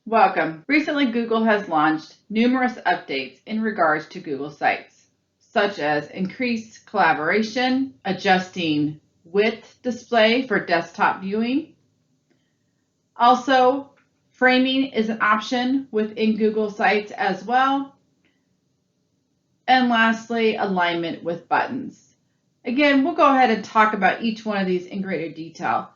Welcome. Recently, Google has launched numerous updates in regards to Google Sites, such as increased collaboration, adjusting width display for desktop viewing. Also, framing is an option within Google Sites as well. And lastly, alignment with buttons. Again, we'll go ahead and talk about each one of these in greater detail,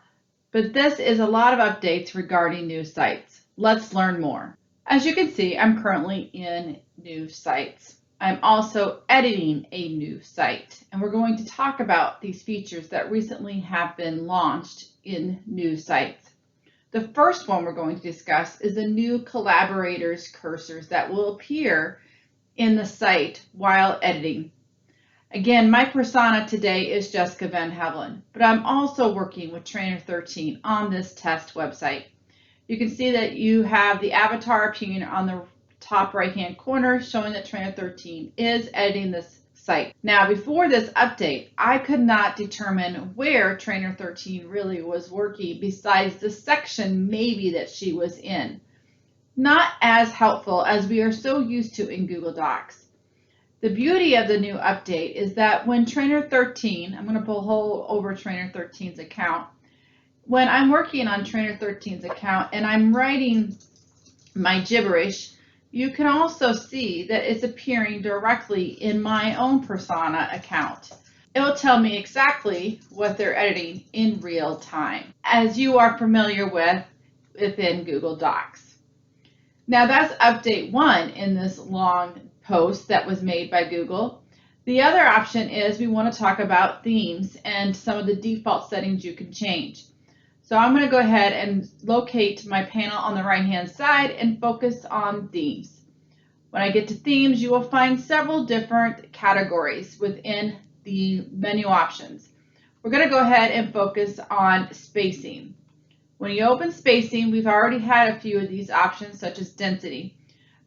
but this is a lot of updates regarding new sites. Let's learn more. As you can see, I'm currently in new sites. I'm also editing a new site, and we're going to talk about these features that recently have been launched in new sites. The first one we're going to discuss is the new collaborators cursors that will appear in the site while editing. Again, my persona today is Jessica Van Hevelen, but I'm also working with Trainer 13 on this test website. You can see that you have the avatar appearing on the top right-hand corner showing that Trainer 13 is editing this site. Now, before this update, I could not determine where Trainer 13 really was working besides the section maybe that she was in. Not as helpful as we are so used to in Google Docs. The beauty of the new update is that when Trainer 13, I'm going to pull over Trainer 13's account, when I'm working on Trainer 13's account and I'm writing my gibberish, you can also see that it's appearing directly in my own persona account. It will tell me exactly what they're editing in real time, as you are familiar with within Google Docs. Now that's update 1 in this long post that was made by Google. The other option is we want to talk about themes and some of the default settings you can change. So I'm going to go ahead and locate my panel on the right-hand side and focus on themes. When I get to themes, you will find several different categories within the menu options. We're going to go ahead and focus on spacing. When you open spacing, we've already had a few of these options such as density,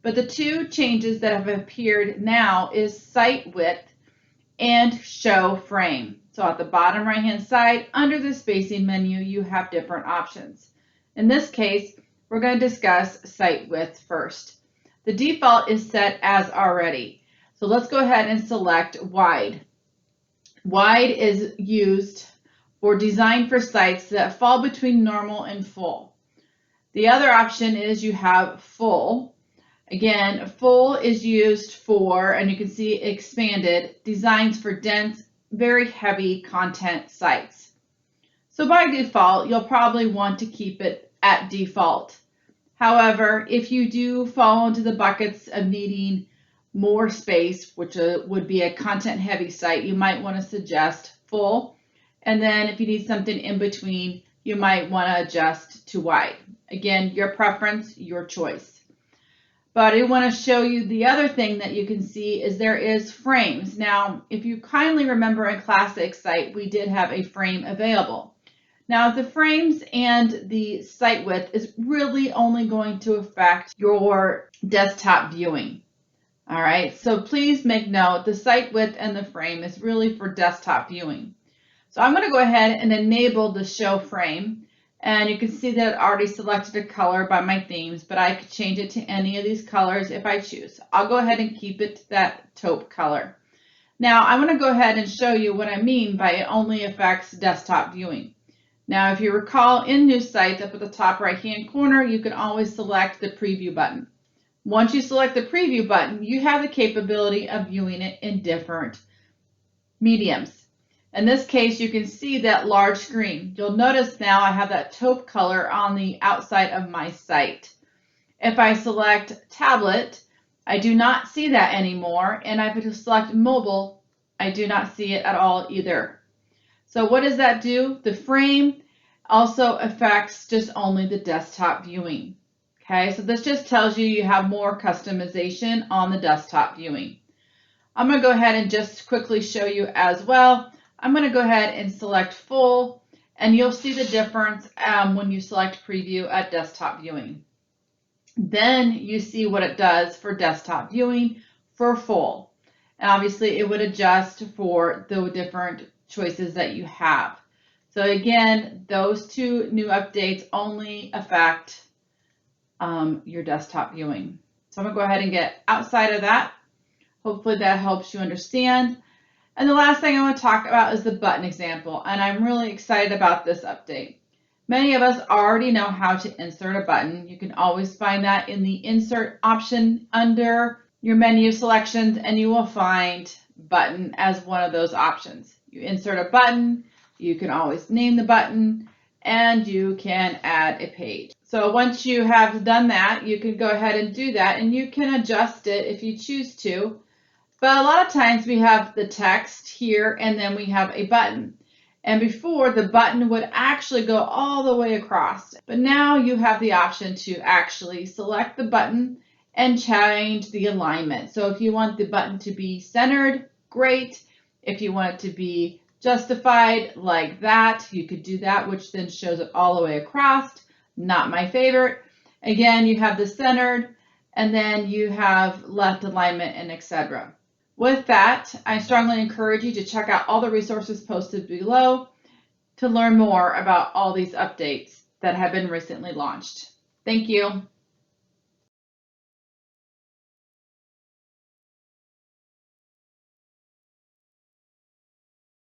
but the two changes that have appeared now is site width and show frame. So at the bottom right-hand side, under the spacing menu, you have different options. In this case, we're going to discuss site width first. The default is set as already. So let's go ahead and select wide. Wide is used or designed for sites that fall between normal and full. The other option is you have full. Again, full is used for, and you can see expanded, designs for dense, very heavy content sites. So by default, you'll probably want to keep it at default. However, if you do fall into the buckets of needing more space, which would be a content heavy site, you might want to suggest full. And then if you need something in between, you might want to adjust to wide. Again, your preference, your choice. But I want to show you the other thing that you can see is there is frames. Now, if you kindly remember in Classic Site, we did have a frame available. Now, the frames and the site width is really only going to affect your desktop viewing. All right, so please make note, the site width and the frame is really for desktop viewing. So I'm going to go ahead and enable the show frame. And you can see that it already selected a color by my themes, but I could change it to any of these colors if I choose. I'll go ahead and keep it that taupe color. Now I'm going to go ahead and show you what I mean by it only affects desktop viewing. Now if you recall in new sites up at the top right hand corner, you can always select the preview button. Once you select the preview button, you have the capability of viewing it in different mediums. In this case, you can see that large screen. You'll notice now I have that taupe color on the outside of my site. If I select tablet, I do not see that anymore. And if I select mobile, I do not see it at all either. So what does that do? The frame also affects just only the desktop viewing. Okay, so this just tells you have more customization on the desktop viewing. I'm going to go ahead and just quickly show you as well. I'm going to go ahead and select full, and you'll see the difference when you select preview at desktop viewing. Then you see what it does for desktop viewing for full. And obviously it would adjust for the different choices that you have. So again, those two new updates only affect your desktop viewing. So I'm going to go ahead and get outside of that. Hopefully that helps you understand. And the last thing I want to talk about is the button example, and I'm really excited about this update. Many of us already know how to insert a button. You can always find that in the insert option under your menu selections, and you will find button as one of those options. You insert a button, you can always name the button, and you can add a page. So once you have done that, you can go ahead and do that, and you can adjust it if you choose to. But a lot of times we have the text here and then we have a button. And before, the button would actually go all the way across. But now you have the option to actually select the button and change the alignment. So if you want the button to be centered, great. If you want it to be justified like that, you could do that, which then shows it all the way across. Not my favorite. Again, you have the centered, and then you have left alignment and etc. With that, I strongly encourage you to check out all the resources posted below to learn more about all these updates that have been recently launched. Thank you.